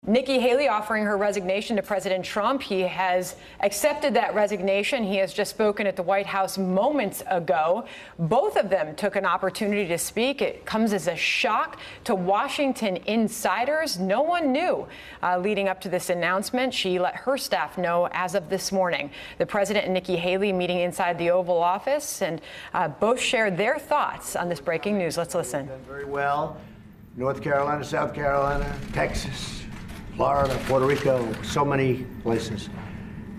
Nikki Haley offering her resignation to President Trump. He has accepted that resignation. He has just spoken at the White House moments ago. Both of them took an opportunity to speak. It comes as a shock to Washington insiders. No one knew leading up to this announcement. She let her staff know as of this morning. The president and Nikki Haley meeting inside the Oval Office, and both shared their thoughts on this breaking news. Let's listen. Done very well. North Carolina, South Carolina, Texas, Florida, Puerto Rico, so many places.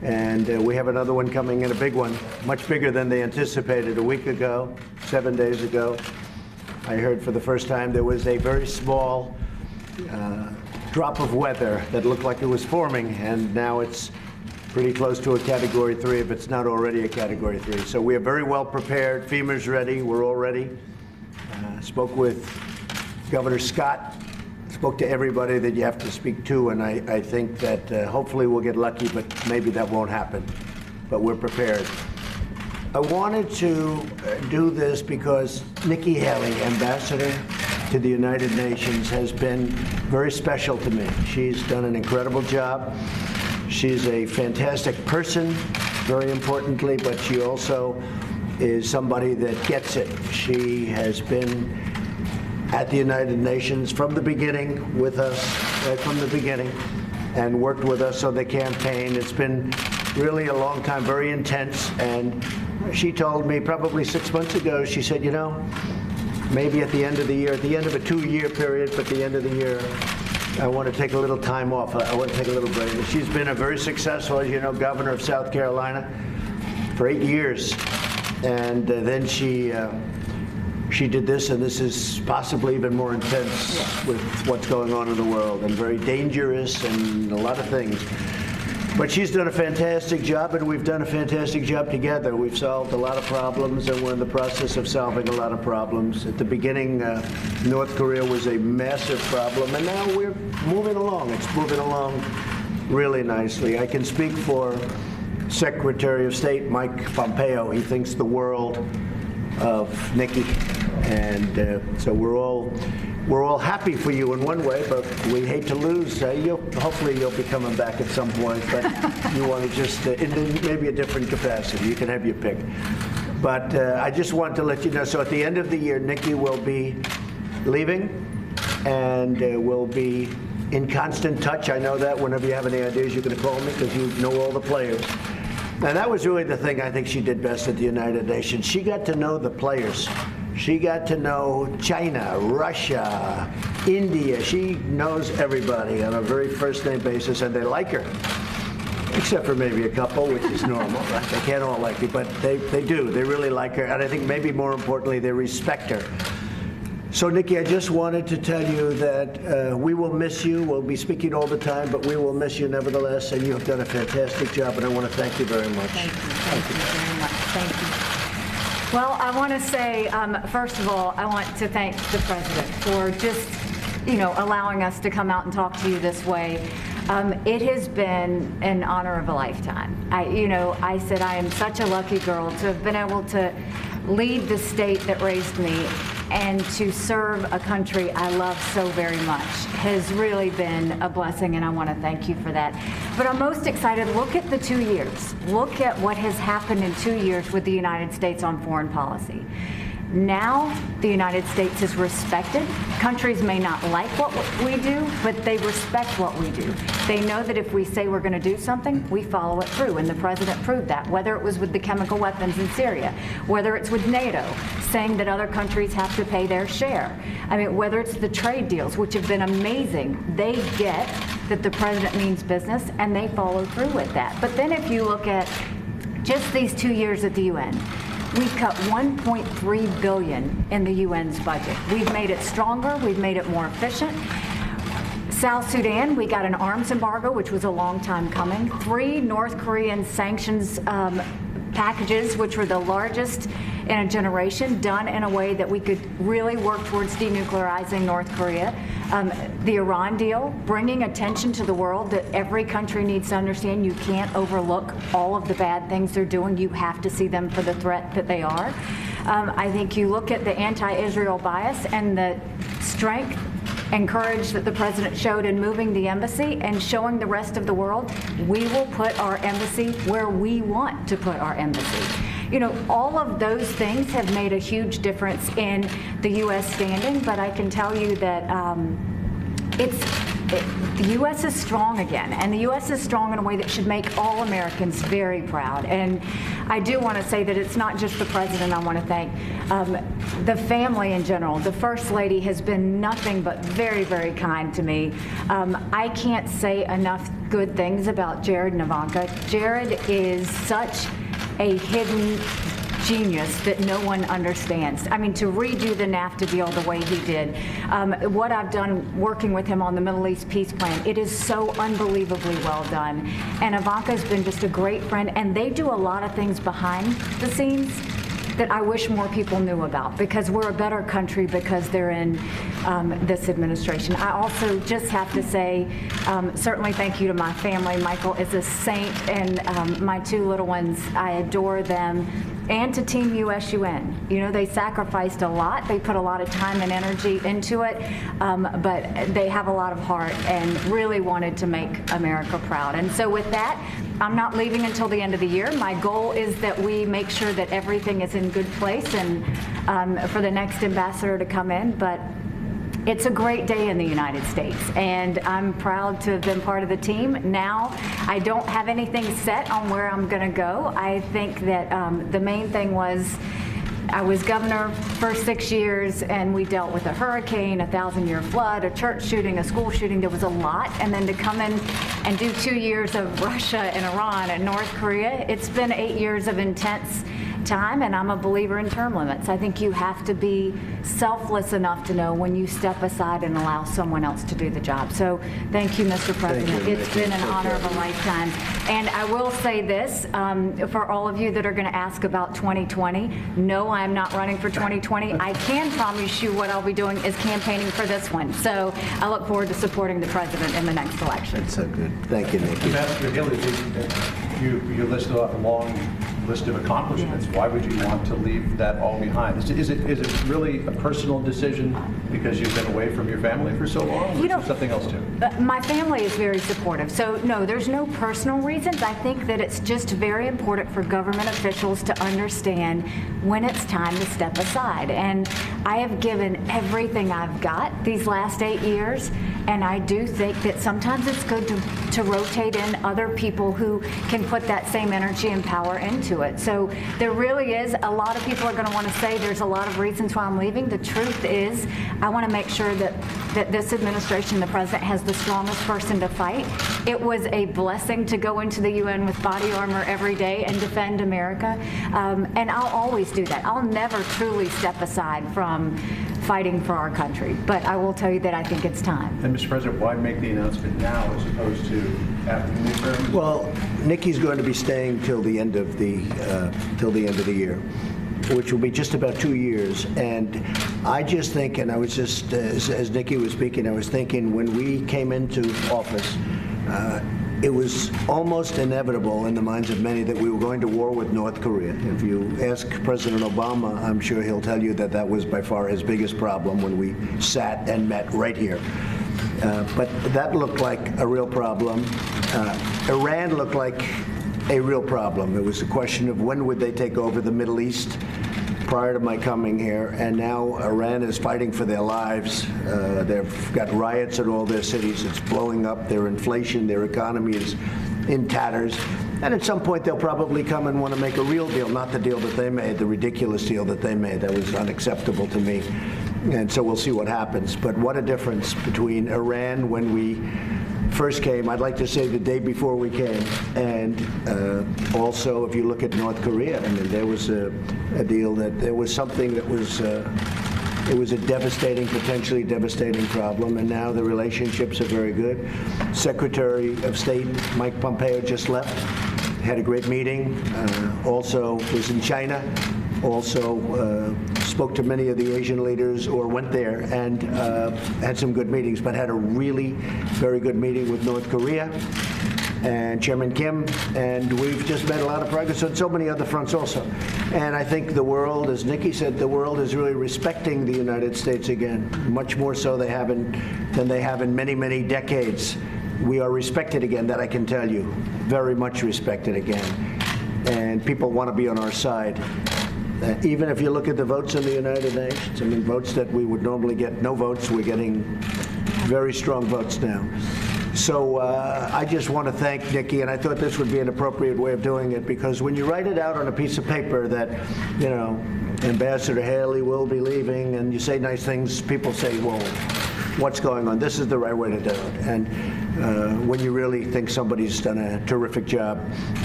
And we have another one coming in, a big one, much bigger than they anticipated a week ago, 7 days ago. I heard for the first time there was a very small drop of weather that looked like it was forming, and now it's pretty close to a Category 3 if it's not already a Category 3. So we are very well prepared. FEMA's ready. We're all ready. Spoke with Governor Scott. Spoke to everybody that you have to speak to, and I think that hopefully we'll get lucky, but maybe that won't happen. But we're prepared. I wanted to do this because Nikki Haley, Ambassador to the United Nations, has been very special to me. She's done an incredible job. She's a fantastic person, very importantly, but she also is somebody that gets it. She has been at the United Nations from the beginning with us, right from the beginning, and worked with us on the campaign. It's been really a long time, very intense, and she told me probably 6 months ago, she said, you know, maybe at the end of the year, at the end of a 2-year period, but the end of the year, I want to take a little time off. I want to take a little break. She's been a very successful, as you know, governor of South Carolina for 8 years, and then she did this, and this is possibly even more intense with what's going on in the world, and very dangerous and a lot of things. But she's done a fantastic job, and we've done a fantastic job together. We've solved a lot of problems, and we're in the process of solving a lot of problems. At the beginning, North Korea was a massive problem, and now we're moving along. It's moving along really nicely. I can speak for Secretary of State Mike Pompeo. He thinks the world of Nikki, and so we're all happy for you in one way, but we hate to lose. Hopefully you'll be coming back at some point, but you want to just in maybe a different capacity. You can have your pick. But I just want to let you know. So at the end of the year, Nikki will be leaving, and we'll be in constant touch. I know that. Whenever you have any ideas, you're going to call me because you know all the players. And that was really the thing I think she did best at the United Nations. She got to know the players. She got to know China, Russia, India. She knows everybody on a very first-name basis, and they like her. Except for maybe a couple, which is normal. Right? They can't all like you, but they do. They really like her, and I think maybe more importantly, they respect her. So, Nikki, I just wanted to tell you that we will miss you. We'll be speaking all the time, but we will miss you nevertheless, and you have done a fantastic job, and I want to thank you very much. Thank you. Thank you very much. Thank you. Well, I want to say, first of all, I want to thank the President for just, allowing us to come out and talk to you this way. It has been an honor of a lifetime. I said I am such a lucky girl to have been able to lead the state that raised me and to serve a country I love so very much has really been a blessing, and I want to thank you for that. But I'm most excited. Look at the 2 years. Look at what has happened in 2 years with the United States on foreign policy. Now the United States is respected. Countries may not like what we do, but they respect what we do. They know that if we say we're going to do something, we follow it through, and the President proved that, whether it was with the chemical weapons in Syria, whether it's with NATO, saying that other countries have to pay their share. I mean, whether it's the trade deals, which have been amazing. They get that the President means business, and they follow through with that. But then if you look at just these 2 years at the UN, we've cut $1.3 billion in the UN's budget. We've made it stronger. We've made it more efficient. South Sudan, we got an arms embargo, which was a long time coming. 3 North Korean sanctions packages, which were the largest in a generation, done in a way that we could really work towards denuclearizing North Korea. The Iran deal, bringing attention to the world that every country needs to understand you can't overlook all of the bad things they're doing. You have to see them for the threat that they are. I think you look at the anti-Israel bias and the strength and courage that the president showed in moving the embassy and showing the rest of the world we will put our embassy where we want to put our embassy. You know, all of those things have made a huge difference in the U.S. standing, but I can tell you that the U.S. is strong again, and the U.S. is strong in a way that should make all Americans very proud. And I do want to say that it's not just the president I want to thank. The family in general, the First Lady has been nothing but very, very kind to me. I can't say enough good things about Jared and Ivanka. Jared is such a hidden genius that no one understands. I mean, to redo the NAFTA deal the way he did, what I've done working with him on the Middle East peace plan, it is so unbelievably well done. And Ivanka's been just a great friend, and they do a lot of things behind the scenes that I wish more people knew about, because we're a better country because they're in this administration. I also just have to say, certainly thank you to my family. Michael is a saint, and my two little ones, I adore them. And to Team USUN. You know, they sacrificed a lot. They put a lot of time and energy into it, but they have a lot of heart and really wanted to make America proud. And so with that, I'm not leaving until the end of the year. My goal is that we make sure that everything is in good place and for the next ambassador to come in. But it's a great day in the United States, and I'm proud to have been part of the team. Now, I don't have anything set on where I'm going to go. I think that the main thing was I was governor for 6 years, and we dealt with a hurricane, a 1,000-year flood, a church shooting, a school shooting. There was a lot. And then to come in and do 2 years of Russia and Iran and North Korea, it's been 8 years of intense time, and I'm a believer in term limits. I think you have to be selfless enough to know when you step aside and allow someone else to do the job. So thank you, Mr. President. It's been an honor of a lifetime. And I will say this, for all of you that are going to ask about 2020, no, I'm not running for 2020. I can promise you what I'll be doing is campaigning for this one. So I look forward to supporting the president in the next election. That's so good. Thank you, Nikki. Ambassador Hillary, you listed off a long list of accomplishments. Why would you want to leave that all behind? Is it really a personal decision because you've been away from your family for so long? Or is there something else too? My family is very supportive. So no, there's no personal reasons. I think that it's just very important for government officials to understand when it's time to step aside. And I have given everything I've got these last 8 years. And I do think that sometimes it's good to rotate in other people who can put that same energy and power into it. So there really is, a lot of people are going to want to say there's a lot of reasons why I'm leaving. The truth is, I want to make sure that this administration, the president, has the strongest person to fight. It was a blessing to go into the UN with body armor every day and defend America. And I'll always do that. I'll never truly step aside from fighting for our country. But I will tell you that I think it's time. And Mr. President, why make the announcement now as opposed to after the midterm? Well, Nikki's going to be staying till the end of the year, which will be just about 2 years. And I just think, and I was just, as Nikki was speaking, I was thinking when we came into office, it was almost inevitable in the minds of many that we were going to war with North Korea. If you ask President Obama, I'm sure he'll tell you that that was by far his biggest problem when we sat and met right here. But that looked like a real problem. Iran looked like a real problem. It was a question of when would they take over the Middle East prior to my coming here, and now Iran is fighting for their lives. They've got riots in all their cities. It's blowing up. Their inflation, their economy is in tatters. And at some point, they'll probably come and want to make a real deal, not the deal that they made, the ridiculous deal that they made. That was unacceptable to me. And so we'll see what happens. But what a difference between Iran when we first came, I'd like to say the day before we came, and also if you look at North Korea, I mean, there was a deal that there was something that was, it was a devastating, potentially devastating problem, and now the relationships are very good. Secretary of State Mike Pompeo just left, had a great meeting, also was in China, also spoke to many of the Asian leaders or went there and had some good meetings, but had a really very good meeting with North Korea. and Chairman Kim, and we've just made a lot of progress on so many other fronts also. And I think the world, as Nikki said, the world is really respecting the United States again, much more so than they have in many, many decades. We are respected again, that I can tell you, very much respected again. And people want to be on our side. Even if you look at the votes in the United Nations, I mean, votes that we would normally get no votes, we're getting very strong votes now. So I just want to thank Nikki, and I thought this would be an appropriate way of doing it, because when you write it out on a piece of paper that, you know, Ambassador Haley will be leaving, and you say nice things, people say, well, what's going on? This is the right way to do it. And when you really think somebody's done a terrific job,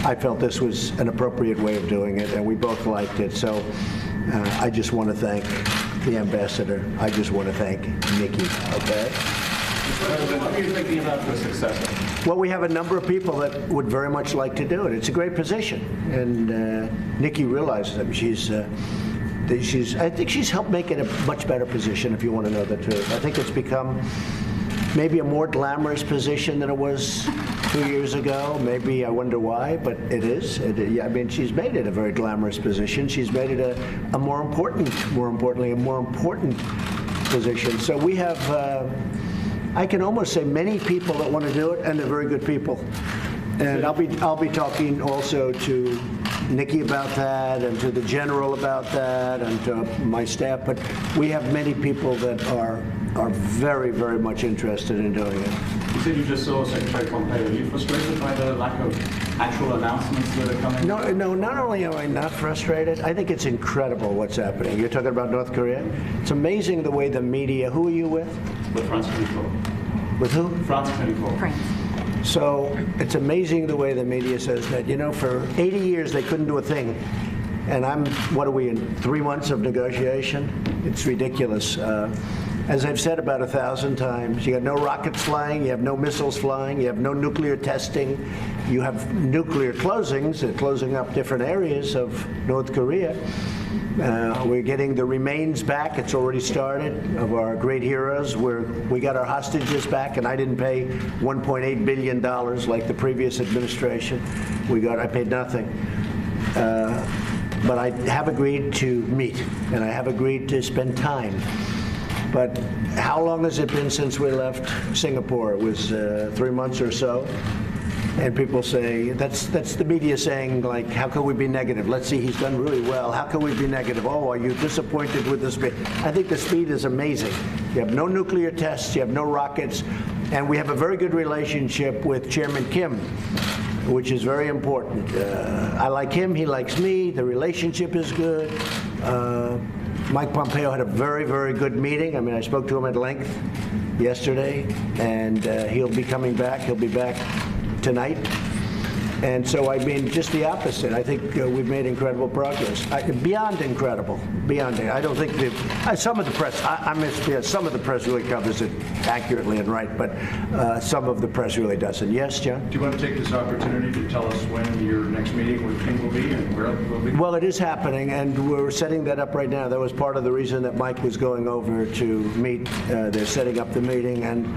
I felt this was an appropriate way of doing it, and we both liked it. So I just want to thank the ambassador. I just want to thank Nikki. Okay. What are you thinking about the successor? Well, we have a number of people that would very much like to do it. It's a great position, and Nikki realizes it. I think she's helped make it a much better position, if you want to know the truth. I think it's become maybe a more glamorous position than it was 2 years ago. Maybe I wonder why, but it is. I mean, she's made it a very glamorous position. She's made it a more importantly, a more important position. So we have, I can almost say, many people that want to do it, and they're very good people. And I'll be talking also to Nikki about that, and to the general about that, and to my staff. But we have many people that are very, very much interested in doing it. You said you just saw Secretary Pompeo. Are you frustrated by the lack of actual announcements that are coming? No, not only am I not frustrated, I think it's incredible what's happening. You're talking about North Korea? It's amazing the way the media, who are you with? With France 24. With who? France 24. France. So it's amazing the way the media says that, you know, for 80 years they couldn't do a thing. And what are we in, 3 months of negotiation? It's ridiculous. As I've said about 1,000 times, you have no rockets flying, you have no missiles flying, you have no nuclear testing, you have nuclear closings, closing up different areas of North Korea. We're getting the remains back. It's already started, of our great heroes. We got our hostages back, and I didn't pay $1.8 billion like the previous administration. I paid nothing. But I have agreed to meet, and I have agreed to spend time. But how long has it been since we left Singapore? It was 3 months or so. And people say, that's the media saying, like, how can we be negative? Let's see, he's done really well. How can we be negative? Oh, are you disappointed with the speed? I think the speed is amazing. You have no nuclear tests, you have no rockets, and we have a very good relationship with Chairman Kim, which is very important. I like him, he likes me, the relationship is good. Mike Pompeo had a very, very good meeting. I mean, I spoke to him at length yesterday, and he'll be coming back. He'll be back tonight. And so, I mean, just the opposite. I think we've made incredible progress. Beyond incredible. Beyond it. I don't think some of the press, some of the press really covers it accurately and right, but some of the press really doesn't. Yes, John? Do you want to take this opportunity to tell us when your next meeting with King will be and where it will be? Well, it is happening, and we're setting that up right now. That was part of the reason that Mike was going over to meet. They're setting up the meeting, and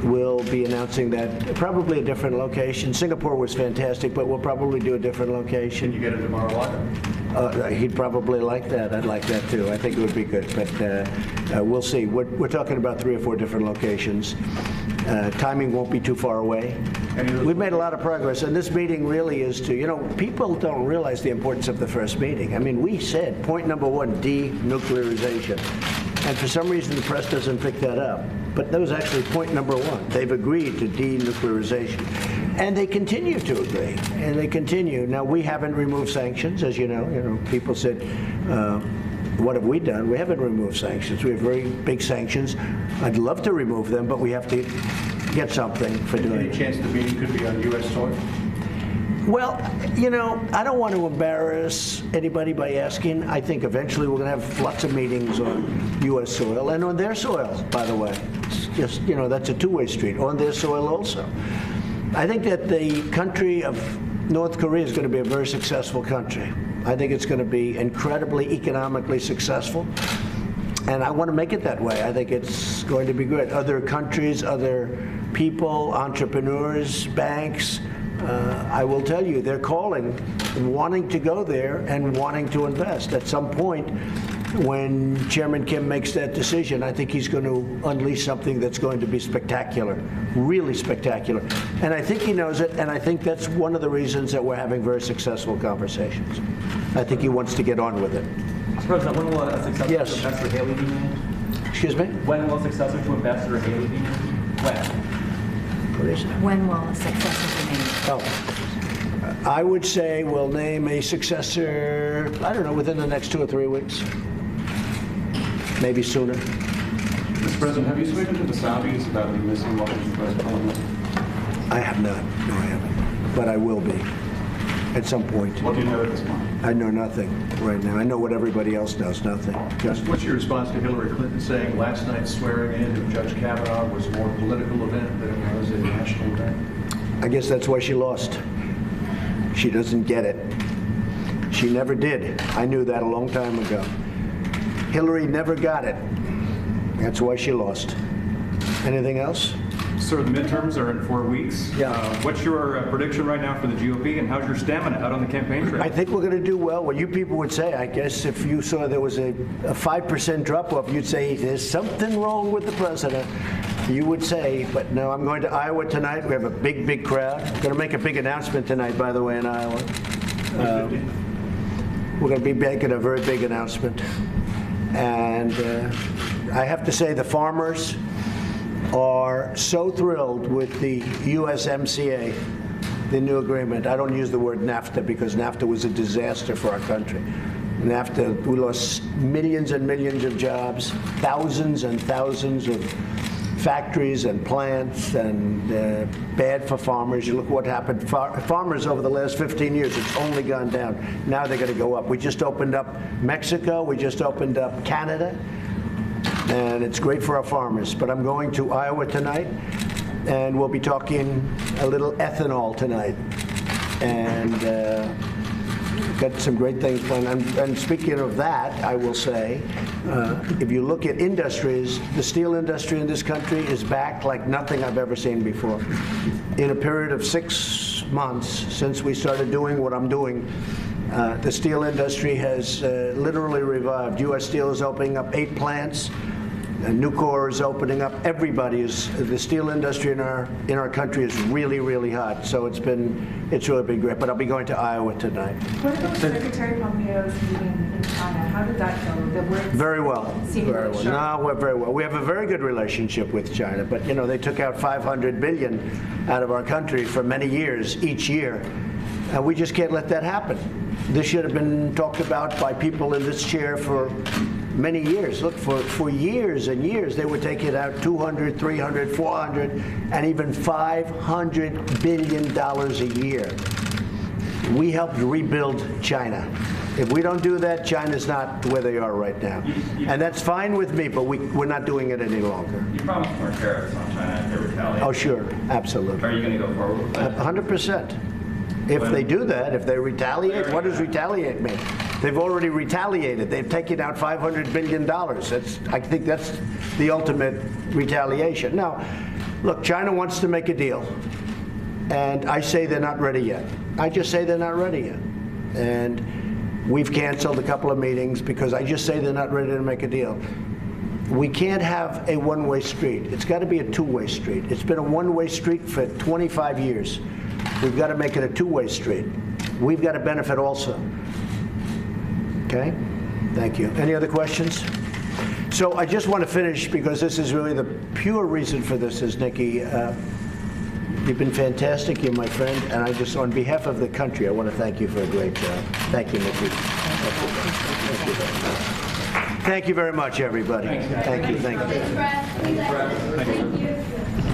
we'll be announcing that probably a different location. Singapore was fantastic, but we'll probably do a different location. Can you get it to Mar-a-Lago? He'd probably like that. I'd like that too. I think it would be good, but we'll see. We're talking about 3 or 4 different locations. Timing won't be too far away. We've made a lot of progress, and this meeting really is to, you know, people don't realize the importance of the first meeting. I mean, we said point number 1, denuclearization. And for some reason, the press doesn't pick that up. But that was actually point number 1. They've agreed to denuclearization. And they continue to agree. And they continue. Now, we haven't removed sanctions, as you know. You know, people said, what have we done? We haven't removed sanctions. We have very big sanctions. I'd love to remove them, but we have to get something for doing it. Any chance the meeting could be on U.S. soil? Well, you know, I don't want to embarrass anybody by asking. I think eventually we're going to have lots of meetings on U.S. soil and on their soil, by the way. It's just, you know, that's a two-way street, on their soil also. I think that the country of North Korea is going to be a very successful country. I think it's going to be incredibly economically successful. And I want to make it that way. I think it's going to be good. Other countries, other people, entrepreneurs, banks, I will tell you, they're calling, wanting to go there and wanting to invest. At some point, when Chairman Kim makes that decision, I think he's going to unleash something that's going to be spectacular, really spectacular. And I think he knows it, and I think that's one of the reasons that we're having very successful conversations. I think he wants to get on with it. Mr. President, when will a successor Yes. to Ambassador Haley be named? Excuse me? When will a successor to Ambassador Haley be named? When? What is it? When will a successor be named? Oh, I would say we'll name a successor, I don't know, within the next 2 or 3 weeks. Maybe sooner. Mr. President, have you spoken to the Saudis about the missing weapons of President? I have not. No, I haven't. But I will be at some point. What do you know at this point? I know nothing right now. I know what everybody else knows, nothing. Just What's your response to Hillary Clinton saying last night's swearing in of Judge Kavanaugh was more a political event than it was a national event? I guess that's why she lost. She doesn't get it. She never did. I knew that a long time ago. Hillary never got it. That's why she lost. Anything else? Sir, the midterms are in 4 weeks. Yeah. What's your prediction right now for the GOP, and how's your stamina out on the campaign trail? I think we're going to do well. What you people would say, I guess, if you saw there was a 5% drop-off, you'd say there's something wrong with the president. You would say, but no, I'm going to Iowa tonight. We have a big, big crowd. I'm going to make a big announcement tonight, by the way, in Iowa. We're going to be making a very big announcement. And I have to say the farmers are so thrilled with the USMCA, the new agreement. I don't use the word NAFTA because NAFTA was a disaster for our country. NAFTA, we lost millions and millions of jobs, thousands and thousands of factories and plants, and bad for farmers. You look what happened. Farmers over the last 15 years, it's only gone down. Now they're going to go up. We just opened up Mexico. We just opened up Canada. And it's great for our farmers. But I'm going to Iowa tonight, and we'll be talking a little ethanol tonight. And got some great things planned. And speaking of that, I will say, if you look at industries, the steel industry in this country is back like nothing I've ever seen before. In a period of 6 months since we started doing what I'm doing, the steel industry has literally revived. U.S. Steel is opening up 8 plants. Nucor is opening up. The steel industry in our country is really, really hot. So it's really been great. But I'll be going to Iowa tonight. What about Secretary Pompeo's meeting in China? How did that go? Very well. Very well. No, we're very well. We have a very good relationship with China. But you know, they took out $500 billion out of our country for many years, each year, and we just can't let that happen. This should have been talked about by people in this chair for many years. Look, for years and years, they were taking out $200, $300, $400, and even $500 billion a year. We helped rebuild China. If we don't do that, China's not where they are right now. And that's fine with me, but we're not doing it any longer. You promised more tariffs on China if they retaliate. Oh, sure. Absolutely. Are you going to go forward with that? 100%. If they do that, if they retaliate, what does retaliate mean? They've already retaliated. They've taken out $500 billion. I think that's the ultimate retaliation. Now, look, China wants to make a deal. And I say they're not ready yet. I just say they're not ready yet. And we've canceled a couple of meetings because I just say they're not ready to make a deal. We can't have a one-way street. It's got to be a two-way street. It's been a one-way street for 25 years. We've got to make it a two-way street. We've got to benefit also. Okay? Thank you. Any other questions? So I just want to finish because this is really the pure reason for this is, Nikki, you've been fantastic. You're my friend. And I just, on behalf of the country, I want to thank you for a great job. Thank you, Nikki. Thank you very much, everybody. Thank you. Thank you. Thank you.